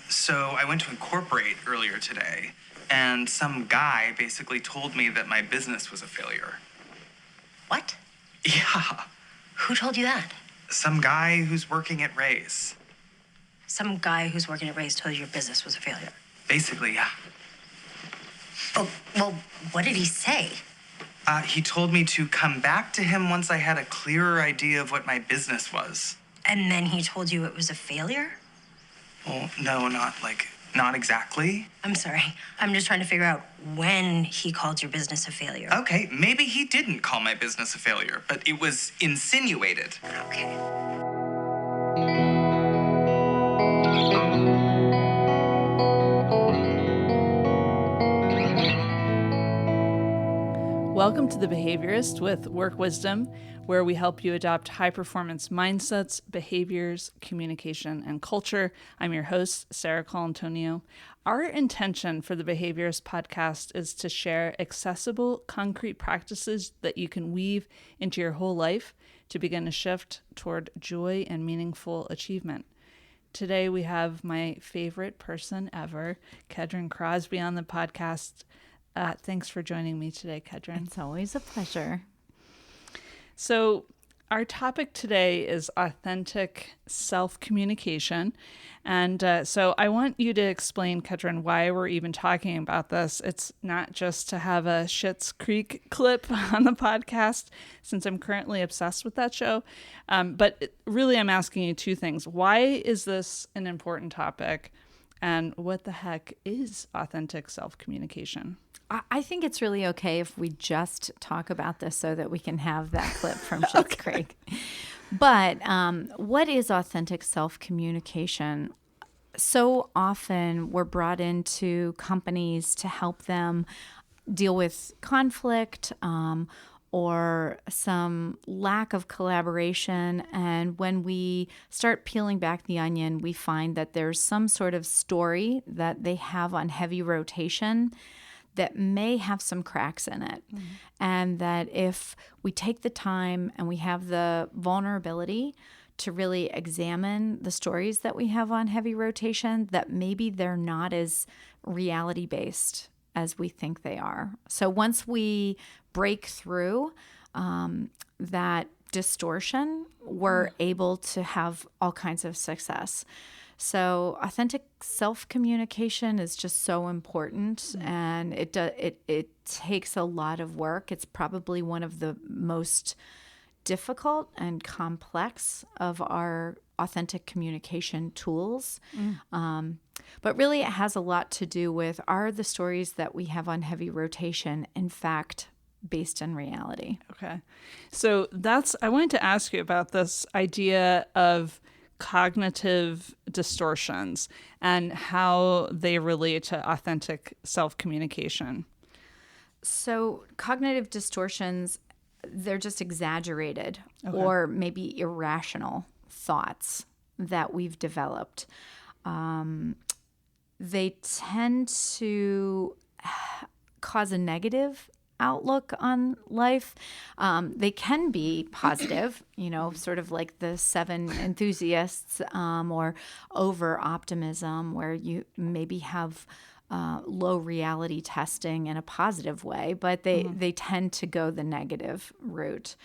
So I went to Incorporate earlier today, and some guy basically told me that my business was a failure. What? Yeah, Who told you that? some guy who's working at Ray's. Some guy who's working at Ray's told you your business was a failure. Basically, yeah. Well, what did he say? He told me to come back to him once I had a clearer idea of what my business was. And then he told you it was a failure? Well, no, not exactly. I'm sorry. I'm just trying to figure out when he called your business a failure. Okay, maybe he didn't call my business a failure, but it was insinuated. Okay. Welcome to The Behaviorist with Work Wisdom, where we help you adopt high-performance mindsets, behaviors, communication, and culture. I'm your host, Sarah Colantonio. Our intention for the Behaviorist podcast is to share accessible, concrete practices that you can weave into your whole life to begin a shift toward joy and meaningful achievement. Today we have my favorite person ever, Kedren Crosby, on the podcast. Thanks for joining me today, Kedren. It's always a pleasure. So our topic today is authentic self-communication. And so I want you to explain, Kedren, why we're even talking about this. It's not just to have a Schitt's Creek clip on the podcast, since I'm currently obsessed with that show. But really, I'm asking you two things. Why is this an important topic? And what the heck is authentic self-communication? I think it's really okay if we just talk about this so that we can have that clip from Schitt's Creek. But what is authentic self-communication? So often we're brought into companies to help them deal with conflict or some lack of collaboration. And when we start peeling back the onion, we find that there's some sort of story that they have on heavy rotation that may have some cracks in it. Mm-hmm. And that if we take the time and we have the vulnerability to really examine the stories that we have on heavy rotation, that maybe they're not as reality-based as we think they are. So once we break through that distortion, we're able to have all kinds of success. So authentic self-communication is just so important, and it takes a lot of work. It's probably one of the most difficult and complex of our authentic communication tools. But really, it has a lot to do with, are the stories that we have on heavy rotation, in fact, based in reality? Okay. So I wanted to ask you about this idea of cognitive distortions and how they relate to authentic self-communication. So cognitive distortions, they're just exaggerated or maybe irrational thoughts that we've developed. They tend to cause a negative outlook on life. They can be positive, sort of like the 7 enthusiasts or over optimism, where you maybe have low reality testing in a positive way, but they tend to go the negative route.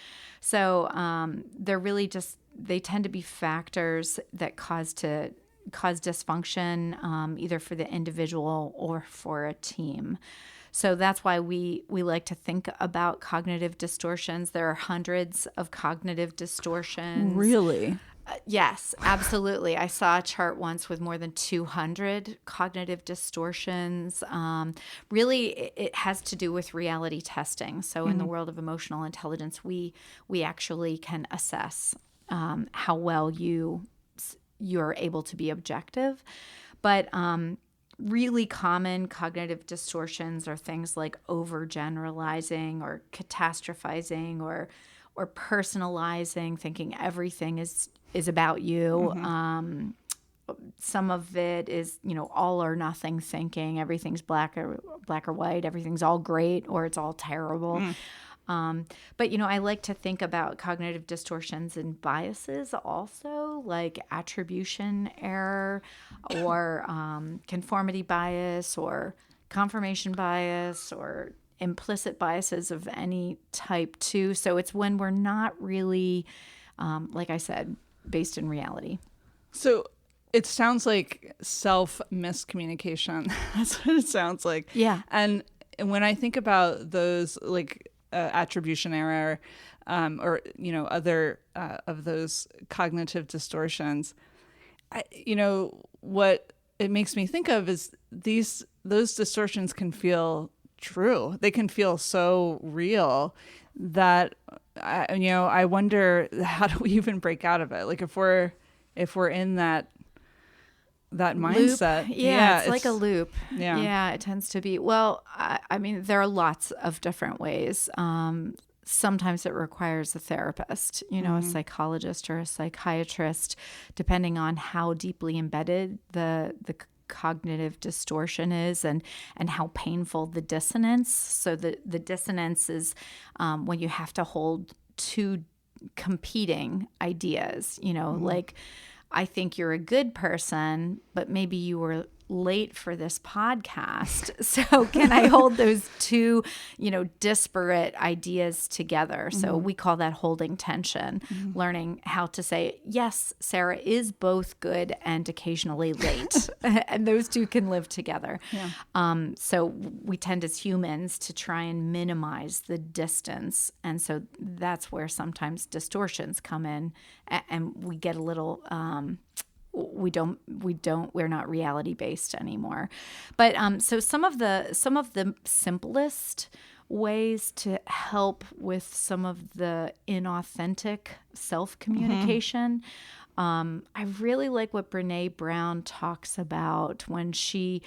So they're really they tend to be factors that cause dysfunction, either for the individual or for a team. So that's why we like to think about cognitive distortions. There are hundreds of cognitive distortions. Really? Yes, absolutely. I saw a chart once with more than 200 cognitive distortions. Really, it has to do with reality testing. So in the world of emotional intelligence, we actually can assess how well you're able to be objective. But really common cognitive distortions are things like overgeneralizing or catastrophizing or personalizing, thinking everything is about you. Some of it is, all or nothing thinking. Everything's black or white. Everything's all great or it's all terrible. But, you know, I like to think about cognitive distortions and biases also, like attribution error or conformity bias or confirmation bias or implicit biases of any type too. So it's when we're not really, like I said, based in reality. So it sounds like self miscommunication. That's what it sounds like. Yeah. And when I think about those, like attribution error, or other of those cognitive distortions, what it makes me think of is those distortions can feel true. They can feel so real that I wonder, how do we even break out of it? Like if we're in that mindset. Loop. Yeah, it's like a loop. Yeah. It tends to be. Well, I mean, there are lots of different ways. Sometimes it requires a therapist, a psychologist or a psychiatrist, depending on how deeply embedded the cognitive distortion is and how painful the dissonance. So the dissonance is when you have to hold two competing ideas, like, I think you're a good person, but maybe you were late for this podcast. So can I hold those two, disparate ideas together? So we call that holding tension, learning how to say, yes, Sarah is both good and occasionally late. And those two can live together. Yeah. So we tend as humans to try and minimize the distance. And so that's where sometimes distortions come in and we get a little, we're not reality based anymore. But so some of the simplest ways to help with some of the inauthentic self-communication. I really like what Brené Brown talks about when she's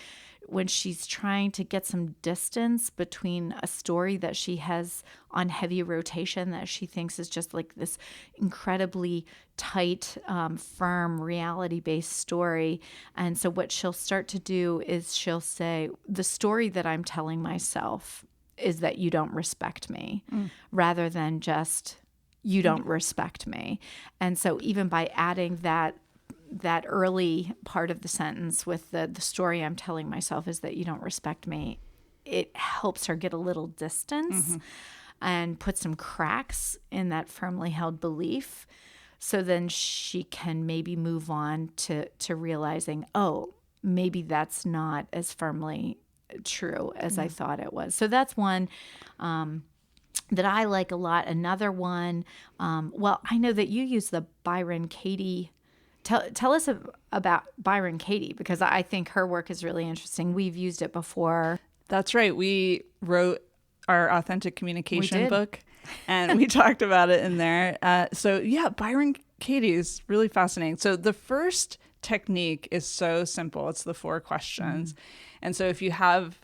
trying to get some distance between a story that she has on heavy rotation that she thinks is just like this incredibly tight, firm, reality-based story. And so what she'll start to do is she'll say, the story that I'm telling myself is that you don't respect me, rather than just you don't respect me. And so even by adding that early part of the sentence with the story I'm telling myself is that you don't respect me, it helps her get a little distance and put some cracks in that firmly held belief. So then she can maybe move on to realizing, oh, maybe that's not as firmly true as I thought it was. So that's one that I like a lot. Another one, well, I know that you use the Byron Katie. Tell us about Byron Katie, because I think her work is really interesting. We've used it before. That's right. We wrote our authentic communication book, and we talked about it in there. So yeah, Byron Katie is really fascinating. So the first technique is so simple. It's the 4 questions. And so if you have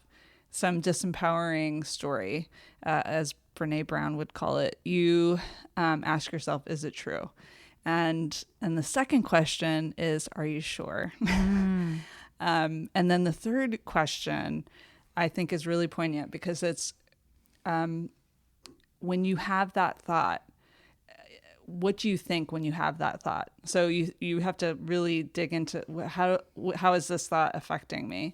some disempowering story, as Brené Brown would call it, you ask yourself, is it true? And the second question is, are you sure? And then the third question, I think, is really poignant, because it's when you have that thought, what do you think when you have that thought? So you have to really dig into how is this thought affecting me?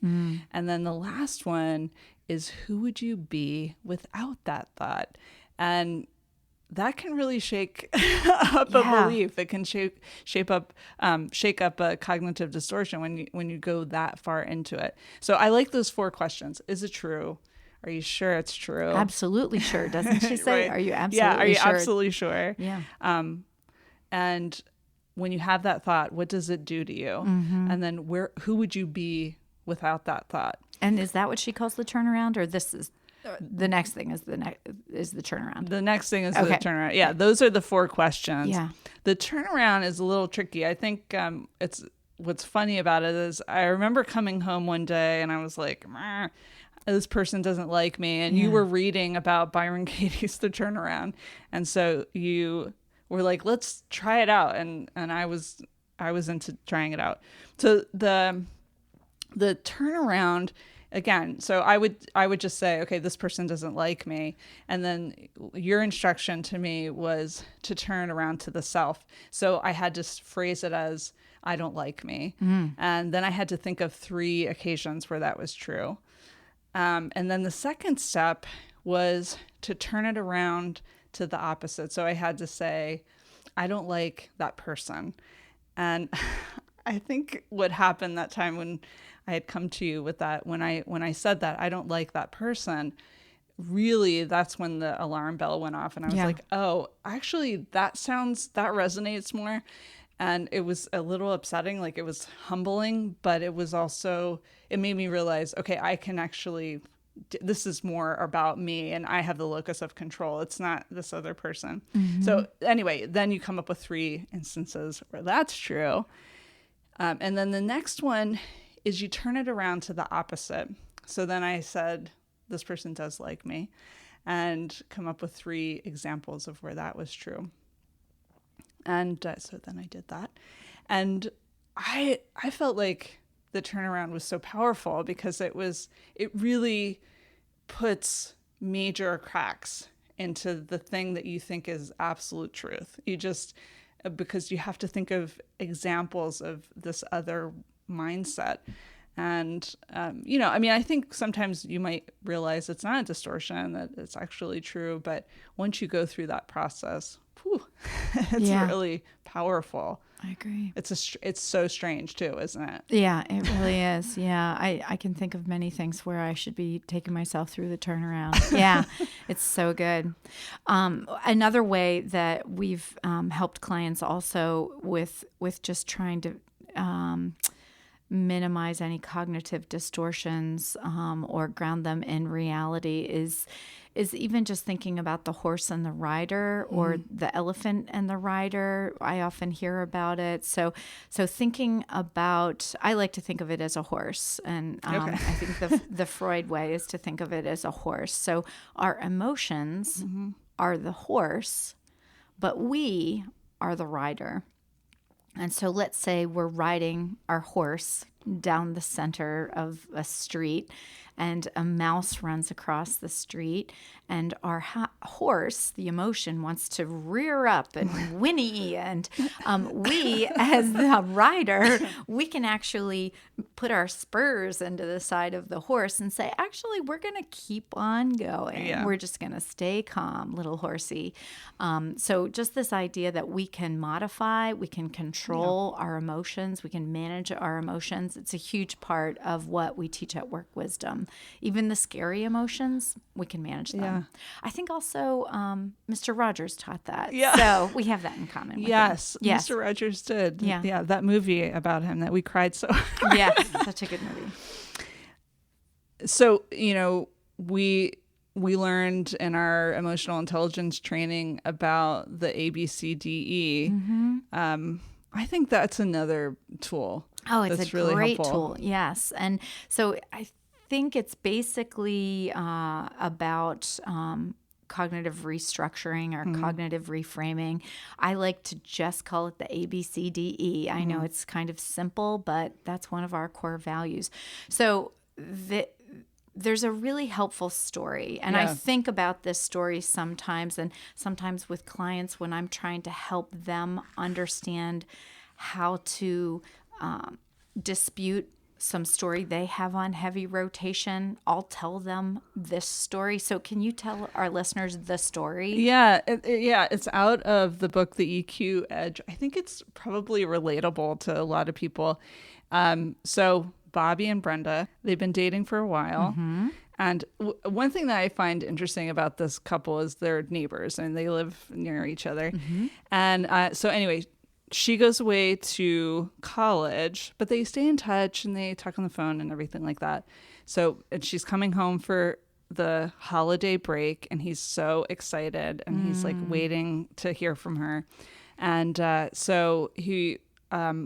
And then the last one is, who would you be without that thought? And that can really shake up a belief. It can shake up a cognitive distortion when you go that far into it. So I like those 4 questions. Is it true? Are you sure it's true? Absolutely sure, doesn't she say? Right. Are you absolutely sure? Yeah, are you absolutely sure? Yeah. And when you have that thought, what does it do to you? And then who would you be without that thought? And is that what she calls the turnaround, or this is the next thing is the turnaround? The next thing is the turnaround. Yeah, those are the 4 questions. Yeah. The turnaround is a little tricky. I think it's what's funny about it is I remember coming home one day and I was like, this person doesn't like me. And you were reading about Byron Katie's The Turnaround. And so you were like, let's try it out. And I was into trying it out. So the turnaround again, so I would just say, okay, this person doesn't like me. And then your instruction to me was to turn around to the self. So I had to phrase it as, I don't like me. And then I had to think of 3 occasions where that was true. And then the second step was to turn it around to the opposite. So I had to say, I don't like that person. And I think what happened that time when I had come to you with that, when I said that, I don't like that person, really, that's when the alarm bell went off. And I was like, oh, actually, that resonates more. And it was a little upsetting, like it was humbling, but it was also, it made me realize, okay, I can actually, this is more about me and I have the locus of control. It's not this other person. So anyway, then you come up with 3 instances where that's true. And then the next one is you turn it around to the opposite. So then I said, this person does like me, and come up with 3 examples of where that was true. And so then I did that. And I felt like the turnaround was so powerful because it really puts major cracks into the thing that you think is absolute truth. Because you have to think of examples of this other mindset. And, I think sometimes you might realize it's not a distortion, that it's actually true. But once you go through that process, it's really powerful. I agree. It's so strange too, isn't it? Yeah, it really is. Yeah, I can think of many things where I should be taking myself through the turnaround. Yeah, it's so good. Another way that we've helped clients also with just trying to minimize any cognitive distortions or ground them in reality is even just thinking about the horse and the rider, or the elephant and the rider. I often hear about it. So thinking about, I like to think of it as a horse, and I think the Freud way is to think of it as a horse. So our emotions are the horse, but we are the rider. And so let's say we're riding our horse down the center of a street, and a mouse runs across the street, and our horse, the emotion, wants to rear up and whinny, and we, as the rider, we can actually put our spurs into the side of the horse and say, actually, we're going to keep on going. Yeah. We're just going to stay calm, little horsey. So just this idea that we can modify, we can control our emotions, we can manage our emotions. It's a huge part of what we teach at Work Wisdom. Even the scary emotions, we can manage them. Yeah. I think also Mr. Rogers taught that. Yeah. So we have that in common with him. Yes, Mr. Rogers did. Yeah, that movie about him that we cried so. Yeah, such a good movie. So, we learned in our emotional intelligence training about the ABCDE. I think that's another tool. Oh, it's a really great helpful. tool. Yes. And so I think it's basically about cognitive restructuring or cognitive reframing. I like to just call it the ABCDE. I know it's kind of simple, but that's one of our core values. So there's a really helpful story. And I think about this story sometimes, and sometimes with clients when I'm trying to help them understand how to dispute some story they have on heavy rotation. I'll tell them this story. So can you tell our listeners the story? Yeah, it's out of the book, The EQ Edge. I think it's probably relatable to a lot of people. So Bobby and Brenda, they've been dating for a while. And one thing that I find interesting about this couple is they're neighbors and they live near each other. And so anyway, she goes away to college, but they stay in touch and they talk on the phone and everything like that. And she's coming home for the holiday break, and he's so excited, and he's like waiting to hear from her. And so he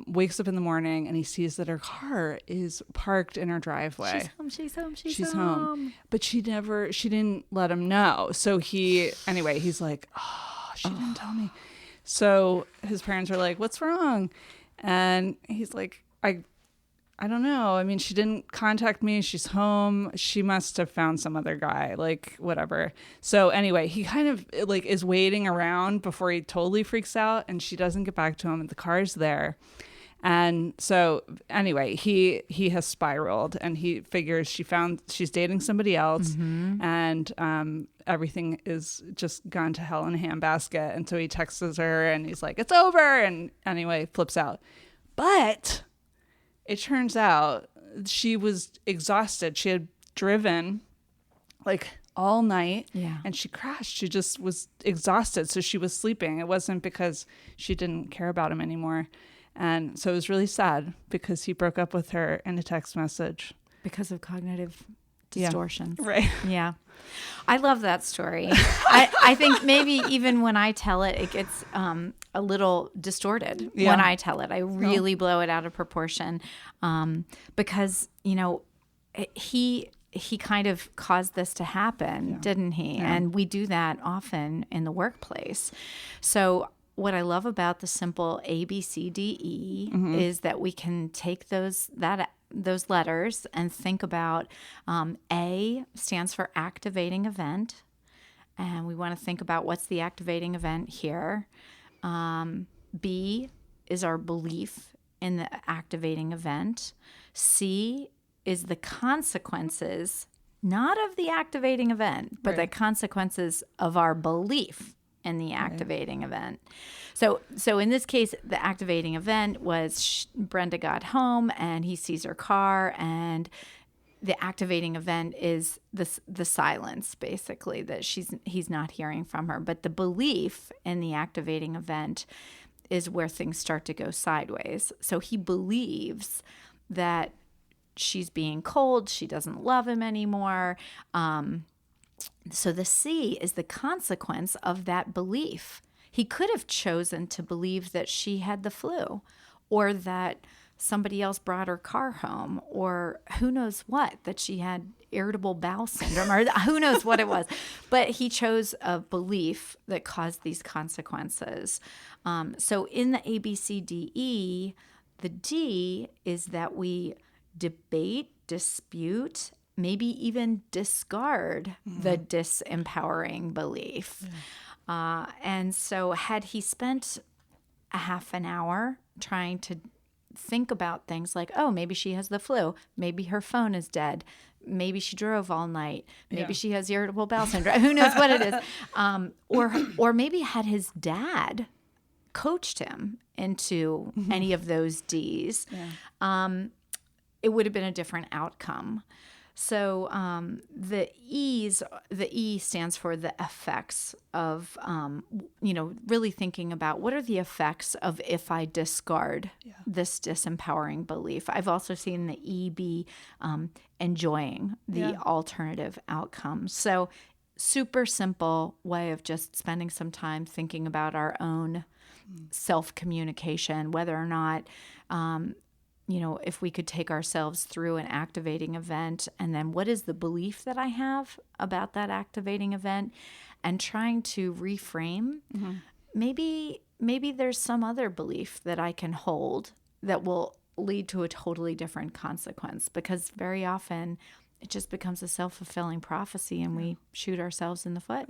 wakes up in the morning and he sees that her car is parked in her driveway. She's home. But she didn't let him know. So he's like, oh, she didn't tell me. So his parents are like, what's wrong? And he's like, I don't know. I mean, she didn't contact me. She's home. She must have found some other guy, like whatever. So anyway, he kind of like is waiting around before he totally freaks out, and she doesn't get back to him, and the car's there. And so anyway, he has spiraled, and he figures she's dating somebody else, and everything is just gone to hell in a handbasket. And so he texts her, and he's like, "It's over," and anyway, flips out. But it turns out she was exhausted. She had driven like all night, and she crashed. She just was exhausted, so she was sleeping. It wasn't because she didn't care about him anymore. And so it was really sad because he broke up with her in a text message. Because of cognitive distortions. Right. Yeah. I love that story. I think maybe even when I tell it, it gets a little distorted when I tell it. I really blow it out of proportion because, he kind of caused this to happen, didn't he? Yeah. And we do that often in the workplace. So what I love about the simple ABCDE is that we can take those letters and think about A stands for activating event, and we want to think about what's the activating event here. B is our belief in the activating event. C is the consequences, not of the activating event, but the consequences of our belief in the activating event. So in this case, the activating event was Brenda got home and he sees her car, and the activating event is the silence, basically, that he's not hearing from her. But the belief in the activating event is where things start to go sideways. So he believes that she's being cold, she doesn't love him anymore. So the C is the consequence of that belief. He could have chosen to believe that she had the flu, or that somebody else brought her car home, or who knows what, that she had irritable bowel syndrome, or who knows what it was. But he chose a belief that caused these consequences. So in the ABCDE, the D is that we debate, dispute, maybe even discard the disempowering belief. And so had he spent a half an hour trying to think about things like, oh, maybe she has the flu, maybe her phone is dead, maybe she drove all night, maybe she has irritable bowel syndrome, who knows what it is, or maybe had his dad coached him into any of those Ds, it would have been a different outcome. So the E stands for the effects of, really thinking about what are the effects of if I discard this disempowering belief. I've also seen the E be enjoying the alternative outcomes. So super simple way of just spending some time thinking about our own self-communication, whether or not if we could take ourselves through an activating event, and then what is the belief that I have about that activating event, and trying to reframe. Maybe there's some other belief that I can hold that will lead to a totally different consequence, because very often it just becomes a self-fulfilling prophecy and we shoot ourselves in the foot.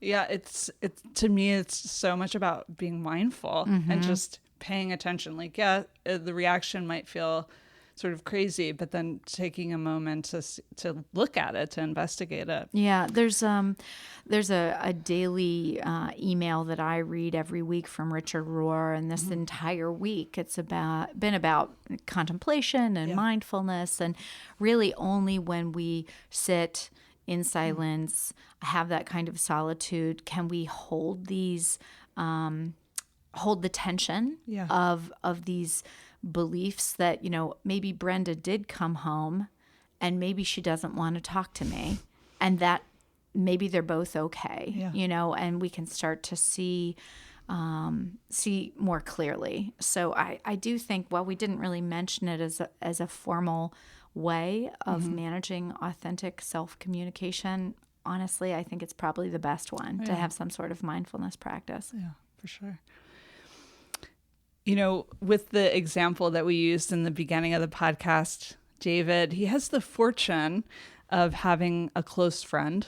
Yeah, it's to me, it's so much about being mindful and just paying attention. Like, the reaction might feel sort of crazy, but then taking a moment to look at it, to investigate it. Yeah, there's a daily email that I read every week from Richard Rohr, and this entire week it's been about contemplation and mindfulness, and really only when we sit in silence, have that kind of solitude, can we hold these hold the tension of these beliefs that, maybe Brenda did come home and maybe she doesn't want to talk to me, and that maybe they're both okay, and we can start to see more clearly. So I do think, while we didn't really mention it as a formal way of managing authentic self-communication, honestly, I think it's probably the best one to have some sort of mindfulness practice. Yeah, for sure. You know, with the example that we used in the beginning of the podcast, David, he has the fortune of having a close friend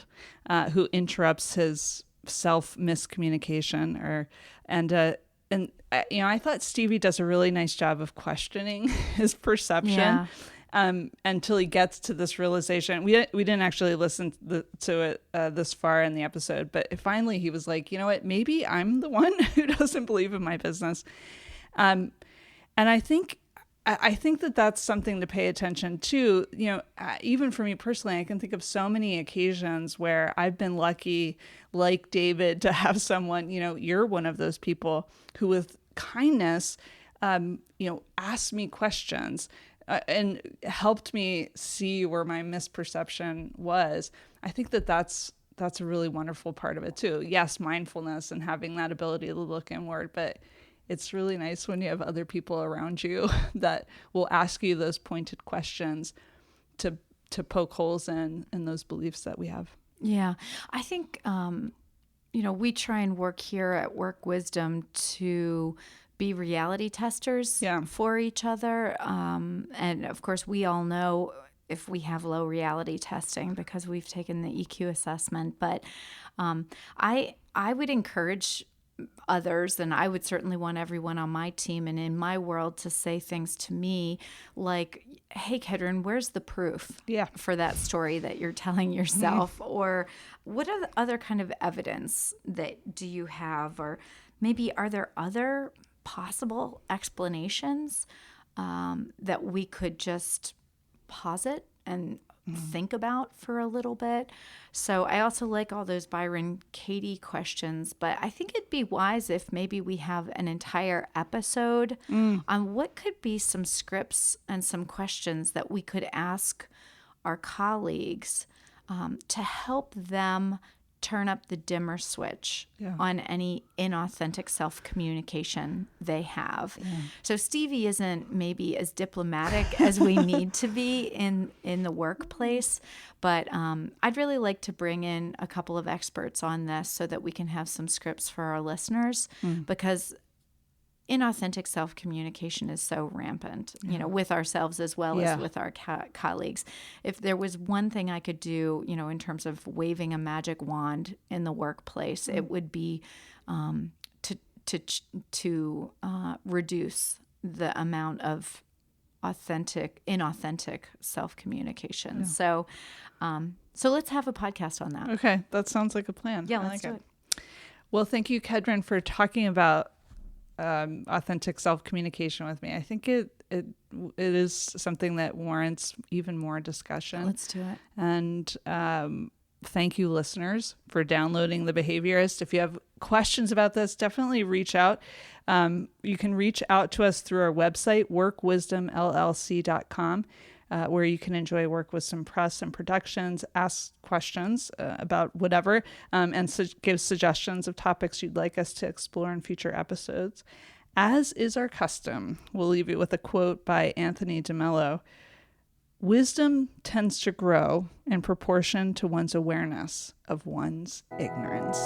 who interrupts his self miscommunication I thought Stevie does a really nice job of questioning his perception until he gets to this realization. We didn't actually listen to it this far in the episode, but finally he was like, you know what, maybe I'm the one who doesn't believe in my business. And I think that that's something to pay attention to. You know, even for me personally, I can think of so many occasions where I've been lucky, like David, to have someone, you know, you're one of those people who with kindness, asked me questions and helped me see where my misperception was. I think that that's a really wonderful part of it too. Yes, mindfulness and having that ability to look inward, but it's really nice when you have other people around you that will ask you those pointed questions to poke holes in those beliefs that we have. Yeah. I think, we try and work here at Work Wisdom to be reality testers for each other. And of course, we all know if we have low reality testing because we've taken the EQ assessment. But I would encourage others, and I would certainly want everyone on my team and in my world to say things to me like, hey, Kedren, where's the proof for that story that you're telling yourself? Or what are the other kind of evidence that do you have? Or maybe are there other possible explanations that we could just posit and think about for a little bit? So I also like all those Byron Katie questions, but I think it'd be wise if maybe we have an entire episode on what could be some scripts and some questions that we could ask our colleagues to help them turn up the dimmer switch on any inauthentic self-communication they have. So Stevie isn't maybe as diplomatic as we need to be in the workplace, but I'd really like to bring in a couple of experts on this so that we can have some scripts for our listeners, because inauthentic self-communication is so rampant, with ourselves as well as with our colleagues. If there was one thing I could do, in terms of waving a magic wand in the workplace, it would be to reduce the amount of inauthentic self-communication. So let's have a podcast on that. Okay, that sounds like a plan. Yeah, let's do it. Well, thank you, Kedren, for talking about authentic self-communication with me. I think it is something that warrants even more discussion. Let's do it. And thank you, listeners, for downloading The Behaviorist. If you have questions about this, definitely reach out. You can reach out to us through our website, workwisdomllc.com, where you can enjoy Work Wisdom Press and Productions, ask questions about whatever, and give suggestions of topics you'd like us to explore in future episodes. As is our custom, we'll leave you with a quote by Anthony DeMello. Wisdom tends to grow in proportion to one's awareness of one's ignorance.